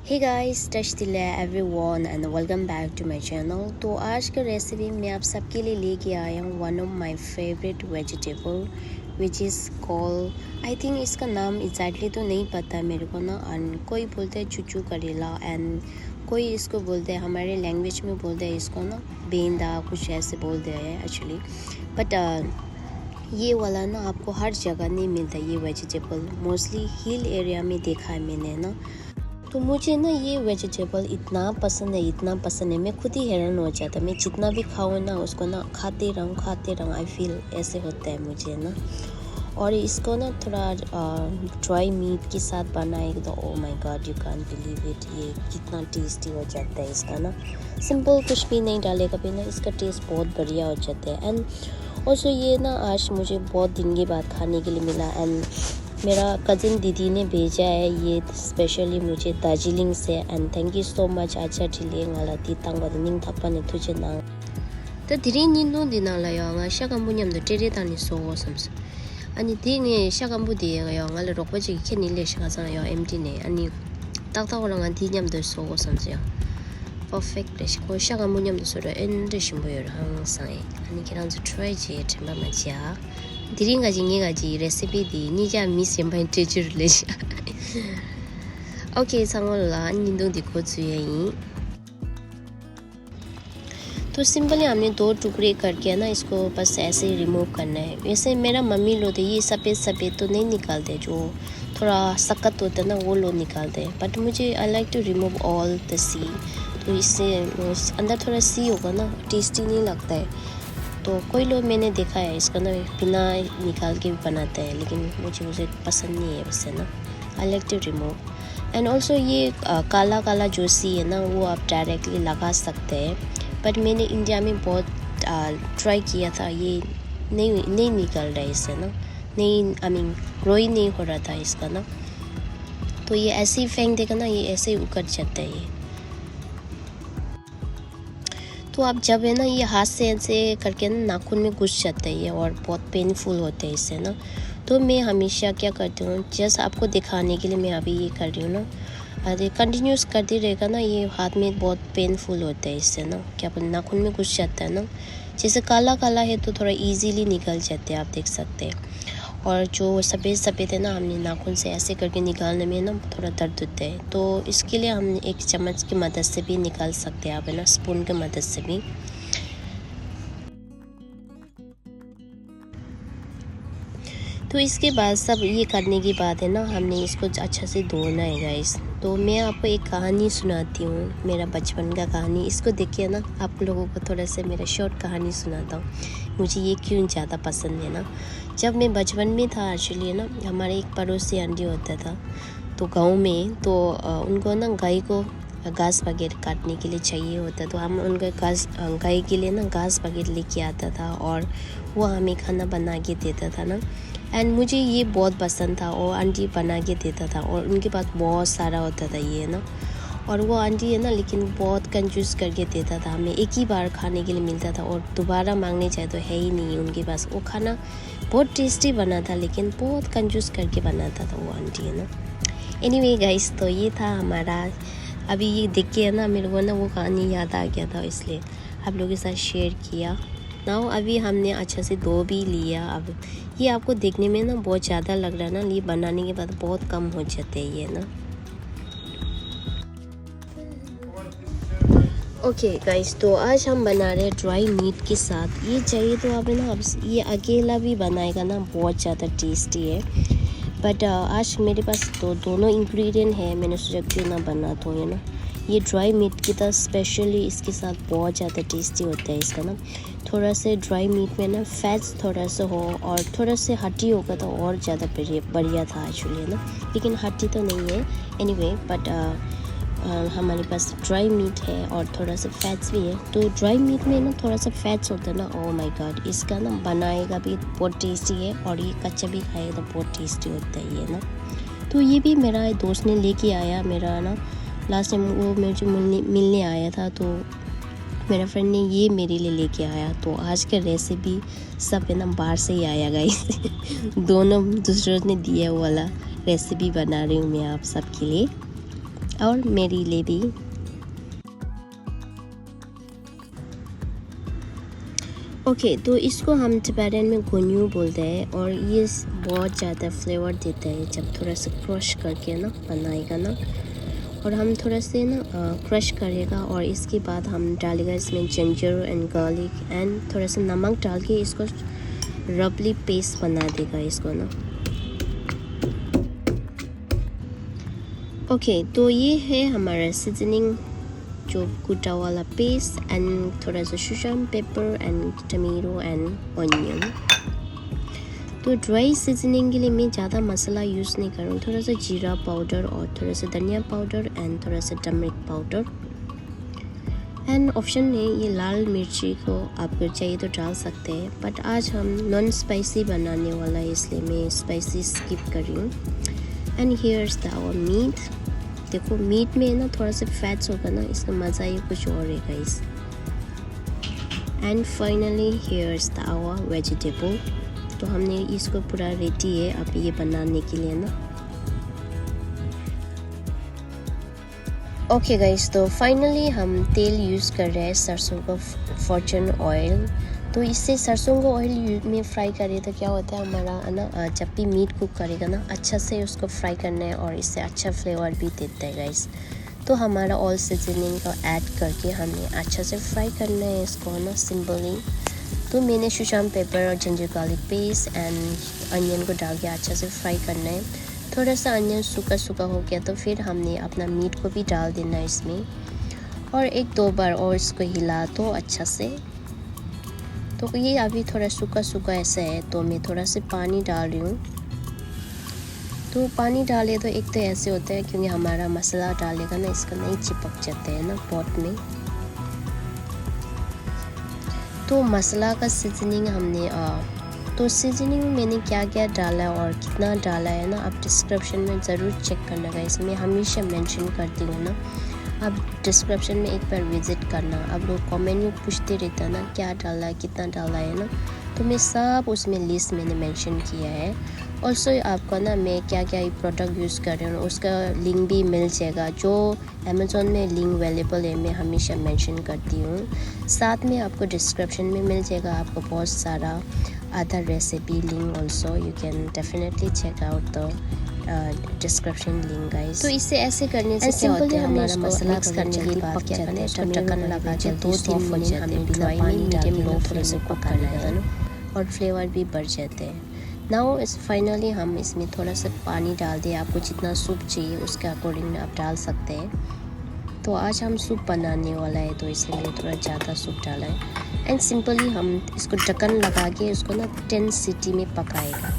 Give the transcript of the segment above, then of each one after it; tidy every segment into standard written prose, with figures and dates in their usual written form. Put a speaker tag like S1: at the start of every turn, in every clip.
S1: हे guys टचदिला everyone and welcome back to my channel. तो आज का रेसिपी मैं आप सबके लिए लेके आया हूँ one of my favourite vegetable which is call I think इसका नाम एग्जैक्टली तो नहीं पता मेरे को ना। एंड कोई बोलते हैं चुचू करेला एंड कोई इसको बोलते हैं हमारे लैंग्वेज में बोलते हैं इसको ना बेंदा, कुछ ऐसे बोलते हैं एक्चुअली। बट ये वाला ना आपको हर जगह नहीं मिलता। ये वेजिटेबल मोस्टली हिल एरिया में देखा है मैंने ना। तो मुझे ना ये वेजिटेबल इतना पसंद है, मैं खुद ही हैरान हो जाता। मैं जितना भी खाऊँ ना उसको ना खाते रहूँ आई फील ऐसे होता है मुझे ना। और इसको ना थोड़ा ड्राई मीट के साथ बनाए तो oh my God you can't believe it, ये कितना टेस्टी हो जाता है इसका ना। सिंपल कुछ भी नहीं डाले कभी ना, इसका टेस्ट बहुत बढ़िया हो जाता है। एंड ऑल्सो ये ना आज मुझे बहुत दिन के बाद खाने के लिए मिला एंड मेरा कज़न दीदी ने भेजा है ये स्पेशली मुझे दार्जिलिंग से। And thank you so much आचा ठिले ngalati tangba ning thapane thuje na ta diri nino dinala ya nga shakambu nyam de tere tani so sams ani ding shakambu de ya ngala rokba ji kheni le shaka sa ya empty ne ani tak tak orang anti nyam de so sams ya perfect dish ko shakambu nyam de so da en de shimbo yor hang sai ani kiran to try je tamba ma ja 디링가 징이가지 레시피디 니자 미시엠바인 제주르레시 okay Sangola निंदो दिखो जुएई। तो simply हमने दो टुकड़े करके ना इसको बस ऐसे रिमूव करना है। वैसे मेरा मम्मी लोग ये सफ़ेद तो नहीं निकालते, जो थोड़ा सख्त होता है ना वो लोग निकालते हैं। बट मुझे I like to remove all the सी, तो इससे अंदर थोड़ा सी होगा ना टेस्टी नहीं लगता है। तो कोई लोग मैंने देखा है इसका ना बिना निकाल के भी बनाते हैं, लेकिन मुझे पसंद नहीं है वैसे ना। I like to remove. And also ये काला काला जो सी है ना वो आप डायरेक्टली लगा सकते हैं। बट मैंने इंडिया में बहुत ट्राई किया था, ये नहीं निकल रहा है इससे ना, नहीं आई मीन ग्रो ही नहीं हो रहा था इसका ना। तो ये ऐसे ही फेंक देगा ना, ये ऐसे ही उकड़ जाता है ये। तो आप जब है ना ये हाथ से ऐसे करके ना नाखून में घुस जाता है ये और बहुत पेनफुल होता है इससे ना। तो मैं हमेशा क्या करती हूँ, जस्ट आपको दिखाने के लिए मैं अभी ये कर रही हूँ ना। अरे कंटिन्यूस करती रहेगा ना ये हाथ में बहुत पेनफुल होता है इससे ना, क्या नाखून में घुस जाता है ना। जैसे काला काला है तो थोड़ा इजीली निकल जाते हैं, आप देख सकते हैं। और जो सफ़ेद है ना हमने नाखून से ऐसे करके निकालने में ना थोड़ा दर्द होता है। तो इसके लिए हम एक चम्मच की मदद से भी निकाल सकते हैं, आप है ना स्पून की मदद से भी। तो इसके बाद सब ये करने के बाद है ना हमने इसको अच्छा से धोना है गाइस। तो मैं आपको एक कहानी सुनाती हूँ, मेरा बचपन का कहानी। इसको देखिए ना, आप लोगों को थोड़ा सा मेरा शॉर्ट कहानी सुनाता हूँ। मुझे ये क्यों ज़्यादा पसंद है ना, जब मैं बचपन में था एक्चुअली ना, हमारे एक पड़ोसी आंटी होता था तो गांव में, तो उनको ना गाय को घास वगैरह काटने के लिए चाहिए होता, तो हम उनके गाय के लिए ना घास वगैरह लेके आता था और वो हमें खाना बना के देता था ना। एंड मुझे ये बहुत पसंद था, और आंटी बना के देता था और उनके पास बहुत सारा होता था ये ना। और वो आंटी है ना लेकिन बहुत कंजूस करके देता था, हमें एक ही बार खाने के लिए मिलता था और दोबारा मांगने चाहे तो है ही नहीं उनके पास। वो खाना बहुत टेस्टी बना था लेकिन बहुत कंजूस करके बनाता था वो आंटी है ना। एनीवे गाइस, तो ये था हमारा, अभी ये देख के है ना मेरे को ना वो कहानी याद आ गया था, इसलिए आप लोगों के साथ शेयर किया ना। अभी हमने अच्छा से धो भी लिया। अब ये आपको देखने में ना बहुत ज़्यादा लग रहा है ना, ये बनाने के बाद बहुत कम हो जाते हैं ये ना। ओके गाइस, तो आज हम बना रहे हैं ड्राई मीट के साथ। ये चाहिए तो आप है ना, अब ये अकेला भी बनाएगा ना बहुत ज़्यादा टेस्टी है। बट आज मेरे पास तो दोनों इंग्रेडिएंट है, मैंने सोचा क्यों ना बनाता हूँ है ना। ये ड्राई मीट की तरह स्पेशली इसके साथ बहुत ज़्यादा टेस्टी होता है इसका ना। थोड़ा से ड्राई मीट में ना फैट्स थोड़ा सा हो और थोड़ा से हड्डी होगा तो और ज़्यादा बढ़िया था एक्चुअली है ना, लेकिन हड्डी तो नहीं है एनीवे। बट हमारे पास ड्राई मीट है और थोड़ा सा फैट्स भी है। तो ड्राई मीट में ना थोड़ा सा फैट्स होता है ना, ओह माय गॉड, इसका ना बनाएगा भी बहुत टेस्टी है और ये कच्चा भी खाएगा तो बहुत टेस्टी होता है ये ना। तो ये भी मेरा दोस्त ने लेके आया, मेरा ना लास्ट टाइम वो मुझे मिलने आया था, तो मेरा फ्रेंड ने ये मेरे लिए लेके आया। तो आज का रेसिपी सब है ना बाहर से ही आया गाइस दोनों दूसरों ने दिया वाला रेसिपी बना रही हूँ मैं आप सबके लिए। और मेरे लिए भी। ओके, तो इसको हम तिब्बतन में गोन्यू बोलते हैं और ये बहुत ज़्यादा फ्लेवर देता है जब थोड़ा सा क्रश करके ना बनाएगा ना। और हम थोड़ा से ना क्रश करेगा और इसके बाद हम डालेगा इसमें जिंजर एंड गार्लिक एंड थोड़ा सा नमक डाल के इसको रबली पेस्ट बना देगा इसको ना। ओके, तो ये है हमारा सीजनिंग, जो कुटा वाला पेस्ट एंड थोड़ा सा Sichuan pepper and tomato and onion. तो ड्राई सीजनिंग के लिए मैं ज़्यादा मसाला यूज़ नहीं कर रहा हूँ, थोड़ा सा जीरा पाउडर और थोड़ा सा धनिया पाउडर एंड थोड़ा सा टर्मरिक पाउडर। एंड ऑप्शन है, ये लाल मिर्ची को आपको चाहिए तो डाल सकते हैं, बट आज हम नॉन स्पाइसी बनाने वाला है इसलिए मैं स्पाइसी स्किप कर रही हूँ। And here's the our meat. देखो मीट में ना थोड़ा सा फैट्स होगा ना, इसका मज़ा ही कुछ और है guys. And finally here's the our vegetable. तो हमने इसको पूरा रेडी है अब ये बनाने के लिए ना। ओके गाइस, तो फाइनली हम तेल यूज़ कर रहे हैं सरसों का फॉर्चून ऑयल। तो इससे सरसों का ऑयल में फ्राई करें तो क्या होता है हमारा ना, जब भी मीट कुक करेगा ना अच्छा से उसको फ्राई करना है और इससे अच्छा फ्लेवर भी देता है गाइस। तो हमारा ऑयल सीजनिंग का ऐड करके हमें अच्छा से फ्राई करना है इसको ना सिंपली। तो मैंने शुशान पेपर और ginger garlic paste and onion को डाल के अच्छा से फ्राई करना है। थोड़ा सा अनियन सूखा सूखा हो गया तो फिर हमने अपना मीट को भी डाल देना है इसमें और एक दो बार और इसको हिला तो अच्छा से। तो ये अभी थोड़ा सूखा सूखा ऐसा है तो मैं थोड़ा सा पानी डाल रही हूँ। तो पानी डाले तो एक तो ऐसे होता है क्योंकि हमारा मसाला डालेगा ना इसका नहीं चिपक जाता है ना पॉट में। तो मसाला का सीजनिंग हमने तो सीजनिंग में मैंने क्या क्या डाला और कितना डाला है ना आप डिस्क्रिप्शन में ज़रूर चेक करना गाइस। मैं हमेशा मेंशन करती हूँ ना, आप डिस्क्रिप्शन में एक बार विज़िट करना। आप लोग कमेंट में पूछते रहता ना क्या डाला है कितना डाला है ना, तो मैं सब उसमें लिस्ट मैंने मेंशन किया है। ऑल्सो आपको ना मैं क्या क्या प्रोडक्ट यूज़ कर रही हूँ उसका लिंक भी मिल जाएगा, जो अमेज़ॉन में लिंक अवेलेबल है मैं हमेशा मेंशन करती हूँ। साथ में आपको डिस्क्रिप्शन में मिल जाएगा आपको बहुत सारा other recipe link. Also you can definitely check out the description link guys. तो इससे ऐसे करने से क्या होता है हमारा मसाला मिक्स करने के बाद क्या करते हैं इसको ढक्कन लगा के 2-3 मिनट हमें बिना पानी मीडियम लो फ्लेम में पकाना है ना और फ्लेवर भी बढ़ जाते हैं। नाउ इस फाइनली हम इसमें थोड़ा सा पानी डाल दें, आपको जितना सूप चाहिए उसके अकॉर्डिंग आप डाल सकते हैं। तो आज हम सूप बनाने वाला है तो इसलिए मैंने थोड़ा ज़्यादा सूप डाला है। एंड सिंपली हम इसको ढक्कन लगा के उसको ना 10 सीटी में पकाएगा।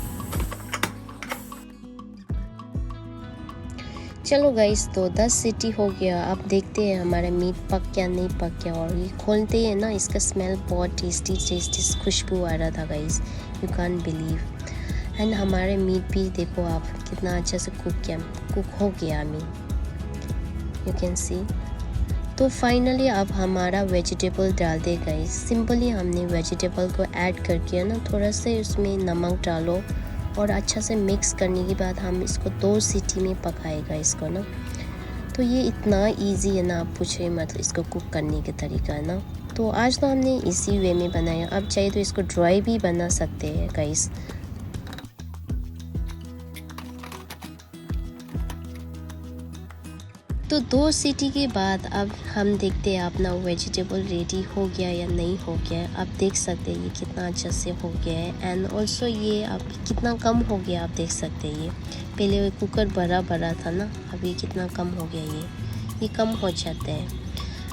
S1: चलो गाइस, तो 10 सीटी हो गया। अब देखते हैं हमारा मीट पक गया नहीं पक गया। और ये खोलते हैं ना इसका स्मेल बहुत टेस्टी खुशबू आ रहा था guys, you can't believe. And हमारे मीट भी देखो आप कितना अच्छा से कुक हो गया मीट, यू कैन सी। तो फाइनली अब हमारा वेजिटेबल डाल दे गाइस। सिंपली हमने वेजिटेबल को ऐड करके ना थोड़ा सा उसमें नमक डालो और अच्छा से मिक्स करने के बाद हम इसको 2 सीटी में पकाएगा इसको ना। तो ये इतना इजी है ना, आप पूछिए मत इसको कुक करने के तरीका है ना। तो आज तो हमने इसी वे में बनाया, अब चाहिए तो इसको ड्राई भी बना सकते हैं गाइस। तो 2 सीटी के बाद अब हम देखते हैं अपना वेजिटेबल रेडी हो गया या नहीं हो गया है। आप देख सकते हैं ये कितना अच्छा से हो गया है। एंड ऑल्सो ये अब कितना कम हो गया आप देख सकते हैं। ये पहले कुकर बड़ा था ना, अभी कितना कम हो गया ये कम हो जाता है।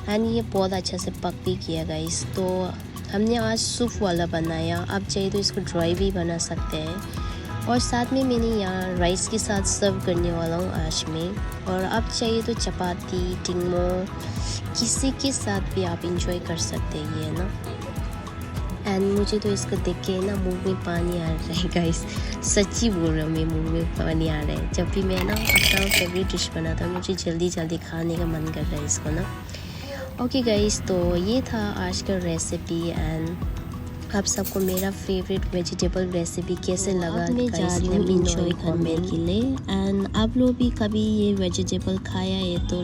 S1: एंड ये बहुत अच्छा से पक भी किया गाइस। तो हमने आज सूप वाला बनाया, आप चाहिए तो इसको ड्राई भी बना सकते हैं। और साथ में मैंने यहाँ राइस के साथ सर्व करने वाला हूँ आज में। और आप चाहिए तो चपाती टिंगमो किसी के साथ भी आप इंजॉय कर सकते हैं ये ना। एंड मुझे तो इसको देख के ना मुंह में पानी आ रहा है गाइस, सच्ची बोल रहा हूँ मैं, मुंह में पानी आ रहा है। जब भी मैं ना अपना फेवरेट डिश बनाता हूँ मुझे जल्दी खाने का मन कर रहा है इसको ना। ओके गाइस, तो ये था आज का रेसिपी। एंड आप सबको मेरा फेवरेट वेजिटेबल रेसिपी कैसे लगा। मैं जा रही हूँ इंजॉय करने के लिए। एंड आप लोग भी कभी ये वेजिटेबल खाया है तो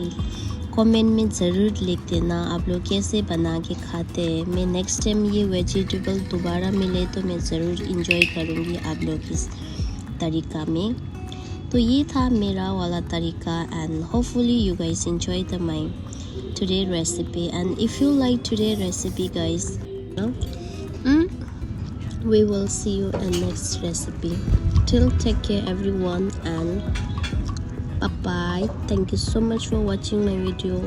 S1: कमेंट में ज़रूर लिख देना आप लोग कैसे बना के खाते हैं। मैं नेक्स्ट टाइम ये वेजिटेबल दोबारा मिले तो मैं ज़रूर इंजॉय करूँगी आप लोग इस तरीका में। तो ये था मेरा वाला तरीका and hopefully you guys enjoy my today recipe, and if you like today recipe guys, we will see you in next recipe. Till take care everyone and bye bye. Thank you so much for watching my video.